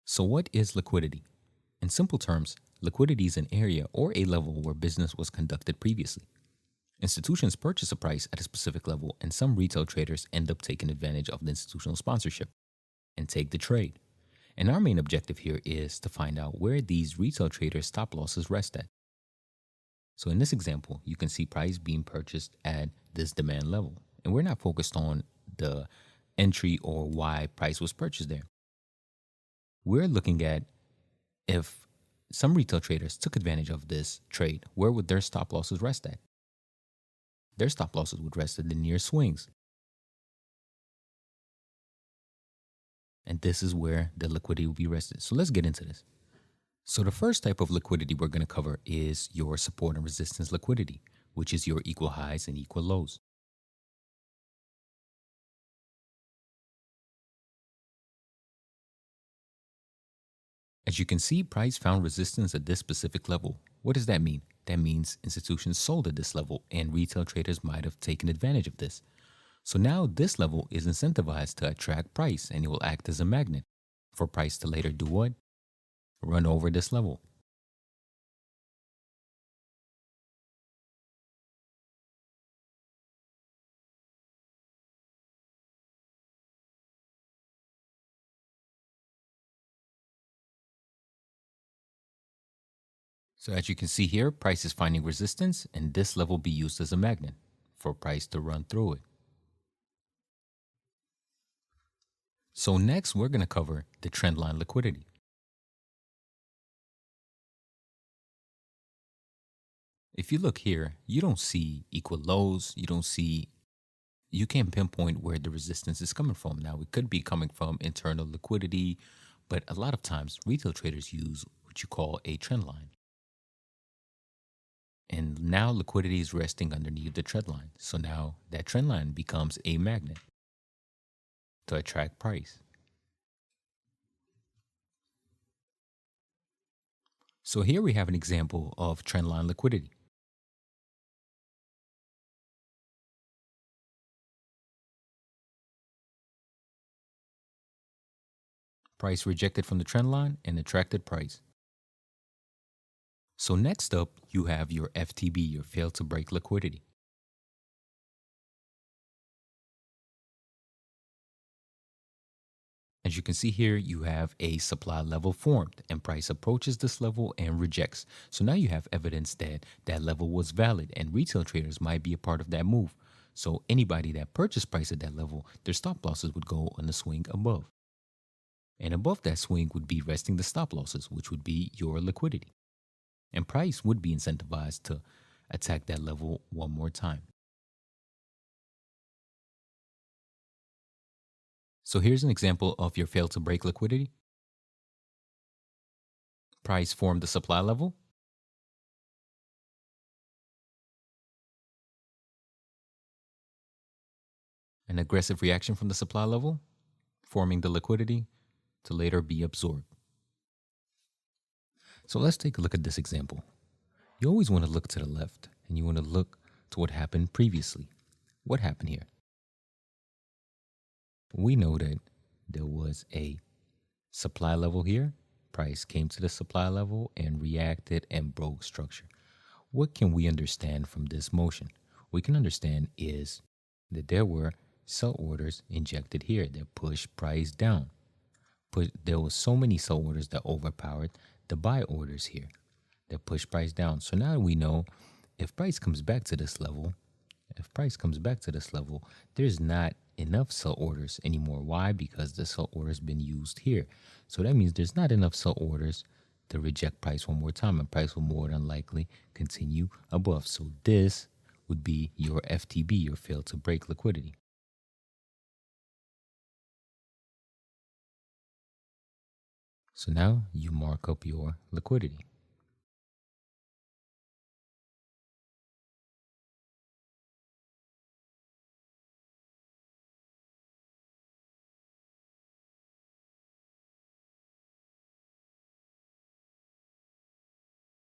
So, what is liquidity? In simple terms, liquidity is an area or a level where business was conducted previously. Institutions purchase a price at a specific level, and some retail traders end up taking advantage of the institutional sponsorship and take the trade. And our main objective here is to find out where these retail traders' stop losses rest at. So, in this example, you can see price being purchased at this demand level, and we're not focused on the entry or why price was purchased there. We're looking at if some retail traders took advantage of this trade, where would their stop losses rest at? Their stop losses would rest at the near swings. And this is where the liquidity will be rested. So let's get into this. So the first type of liquidity we're going to cover is your support and resistance liquidity, which is your equal highs and equal lows. As you can see, price found resistance at this specific level. What does that mean? That means institutions sold at this level and retail traders might have taken advantage of this. So now this level is incentivized to attract price and it will act as a magnet for price to later do what? Run over this level. So as you can see here, price is finding resistance and this level be used as a magnet for price to run through it. So next we're going to cover the trend line liquidity. If you look here, you don't see equal lows, you can't pinpoint where the resistance is coming from. Now, it could be coming from internal liquidity, but a lot of times retail traders use what you call a trend line. And now liquidity is resting underneath the trend line. So now that trend line becomes a magnet to attract price. So here we have an example of trend line liquidity. Price rejected from the trend line and attracted price. So next up, you have your FTB, your fail to break liquidity. As you can see here, you have a supply level formed and price approaches this level and rejects. So now you have evidence that that level was valid and retail traders might be a part of that move. So anybody that purchased price at that level, their stop losses would go on the swing above. And above that swing would be resting the stop losses, which would be your liquidity. And price would be incentivized to attack that level one more time. So here's an example of your fail to break liquidity. Price formed the supply level. An aggressive reaction from the supply level, forming the liquidity to later be absorbed. So let's take a look at this example. You always want to look to the left and you want to look to what happened previously. What happened here? We know that there was a supply level here. Price came to the supply level and reacted and broke structure. What can we understand from this motion? We can understand is that there were sell orders injected here that pushed price down. There was so many sell orders that overpowered the buy orders here that pushed price down. So now we know if price comes back to this level, there's not enough sell orders anymore. Why? Because the sell order has been used here. So that means there's not enough sell orders to reject price one more time, and price will more than likely continue above. So this would be your FTB, your fail to break liquidity. So now you mark up your liquidity.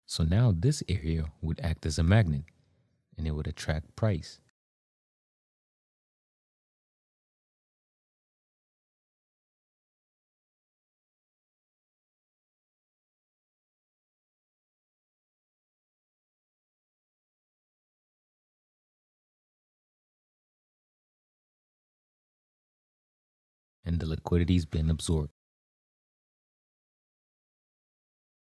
So now this area would act as a magnet and it would attract price. and the liquidity's been absorbed.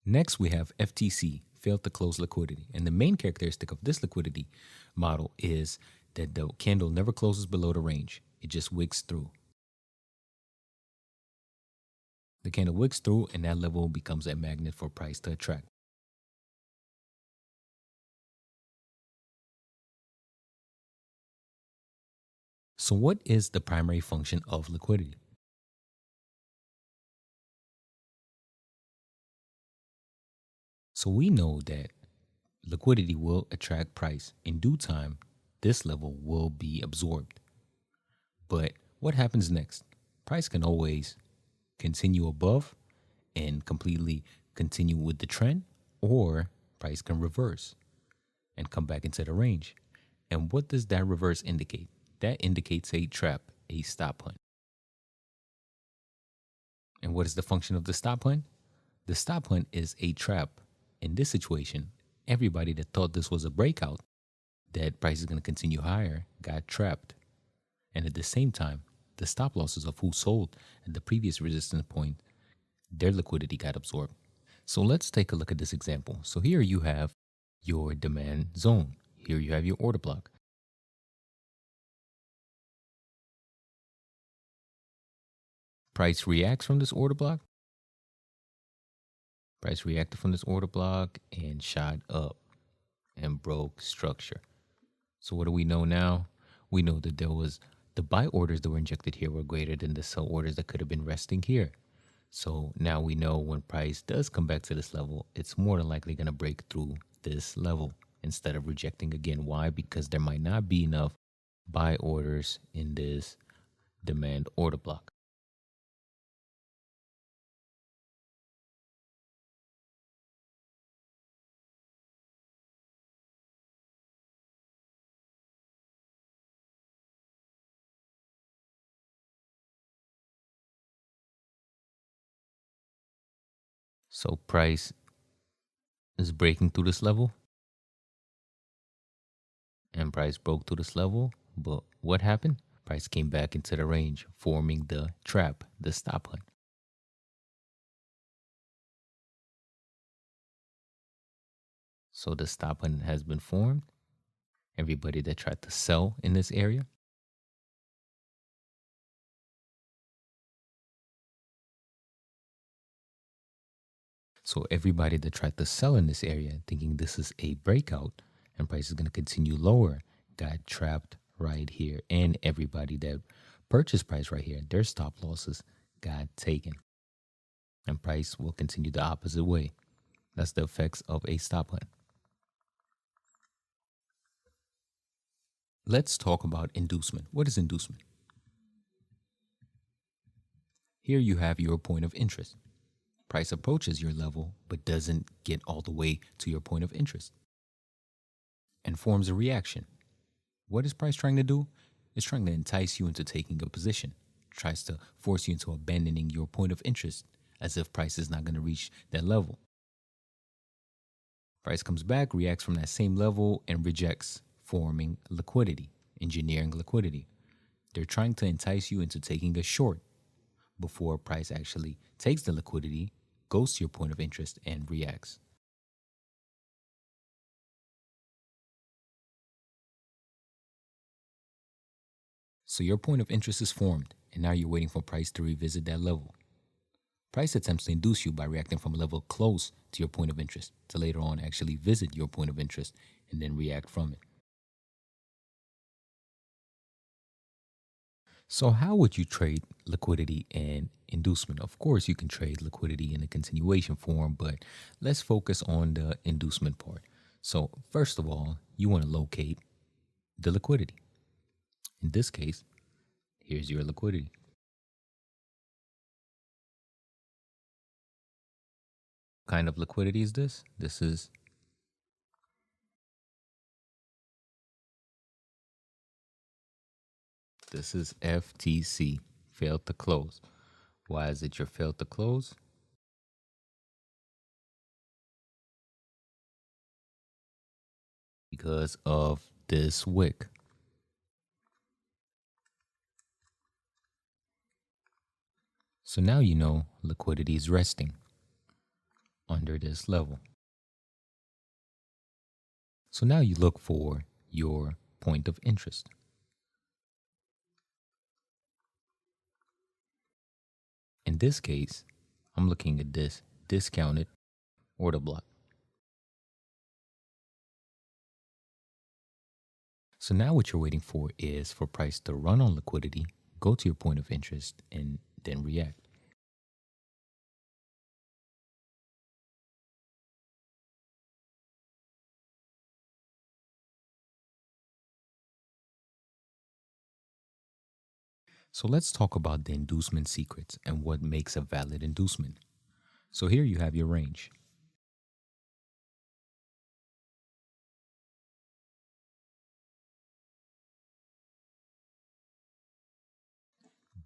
Next, we have FTC, failed to close liquidity. And the main characteristic of this liquidity model is that the candle never closes below the range. It just wicks through. The candle wicks through, and that level becomes a magnet for price to attract. So what is the primary function of liquidity? So we know that liquidity will attract price. In due time, this level will be absorbed. But what happens next? Price can always continue above and completely continue with the trend, or price can reverse and come back into the range. And what does that reverse indicate? That indicates a trap, a stop hunt. And what is the function of the stop hunt? The stop hunt is a trap. In this situation, everybody that thought this was a breakout, that price is going to continue higher, got trapped. And at the same time, the stop losses of who sold at the previous resistance point, their liquidity got absorbed. So let's take a look at this example. So here you have your demand zone. Here you have your order block. Price reacts from this order block. Price reacted from this order block and shot up and broke structure. So what do we know now? We know that the buy orders that were injected here were greater than the sell orders that could have been resting here. So now we know when price does come back to this level, it's more than likely going to break through this level instead of rejecting again. Why? Because there might not be enough buy orders in this demand order block. So price is breaking through this level, and price broke through this level. But what happened? Price came back into the range, forming the trap, the stop hunt. So the stop hunt has been formed. Everybody that tried to sell in this area, so everybody that tried to sell in this area, thinking this is a breakout and price is going to continue lower, got trapped right here. And everybody that purchased price right here, their stop losses got taken. And price will continue the opposite way. That's the effects of a stop hunt. Let's talk about inducement. What is inducement? Here you have your point of interest. Price approaches your level, but doesn't get all the way to your point of interest and forms a reaction. What is price trying to do? It's trying to entice you into taking a position, tries to force you into abandoning your point of interest as if price is not going to reach that level. Price comes back, reacts from that same level, and rejects, forming liquidity, engineering liquidity. They're trying to entice you into taking a short before price actually takes the liquidity, goes to your point of interest, and reacts. So your point of interest is formed, and now you're waiting for price to revisit that level. Price attempts to induce you by reacting from a level close to your point of interest to later on actually visit your point of interest and then react from it. So how would you trade liquidity and inducement? Of course, you can trade liquidity in a continuation form, but let's focus on the inducement part. So first of all, you want to locate the liquidity. In this case, here's your liquidity. What kind of liquidity is this? This is FTC, failed to close. Why is it your failed to close? Because of this wick. So now you know liquidity is resting under this level. So now you look for your point of interest. In this case, I'm looking at this discounted order block. So now what you're waiting for is for price to run on liquidity, go to your point of interest, and then react. So let's talk about the inducement secrets and what makes a valid inducement. So here you have your range.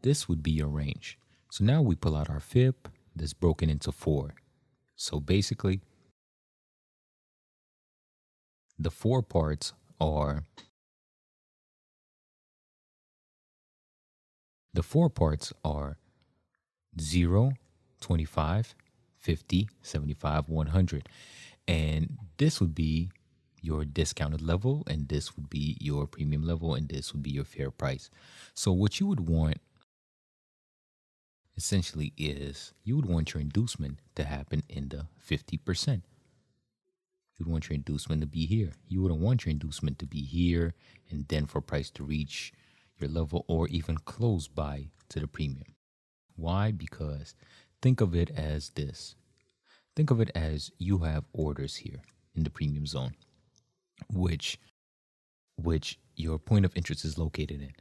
This would be your range. So now we pull out our fib that's broken into 4. So basically, the 4 parts are 0, 25, 50, 75, 100. And this would be your discounted level, and this would be your premium level, and this would be your fair price. So what you would want essentially is you would want your inducement to happen in the 50%. You'd want your inducement to be here. You wouldn't want your inducement to be here and then for price to reach your level or even close by to the premium. Why? Because think of it as this. Think of it as you have orders here in the premium zone, which your point of interest is located in.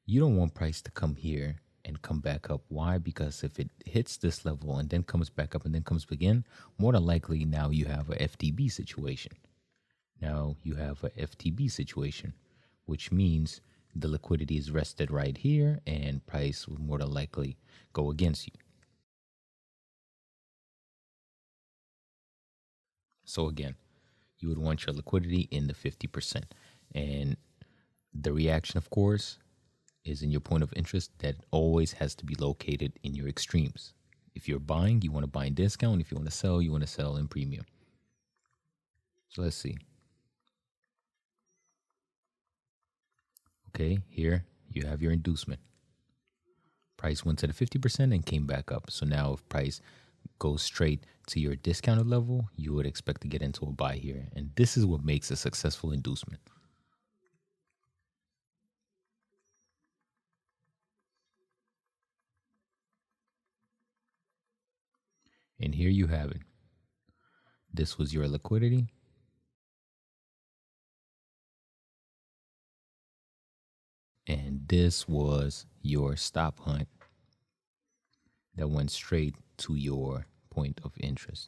You don't want price to come here and come back up. Why? Because if it hits this level and then comes back up and then comes back in, more than likely now you have a FTB situation. Now you have a FTB situation, which means the liquidity is rested right here and price will more than likely go against you. So again, you would want your liquidity in the 50%. And the reaction, of course, is in your point of interest that always has to be located in your extremes. If you're buying, you want to buy in discount. If you want to sell, you want to sell in premium. So let's see. Okay, here you have your inducement. Price went to the 50% and came back up. So now if price goes straight to your discounted level, you would expect to get into a buy here. And this is what makes a successful inducement. And here you have it. This was your liquidity. And this was your stop hunt that went straight to your point of interest.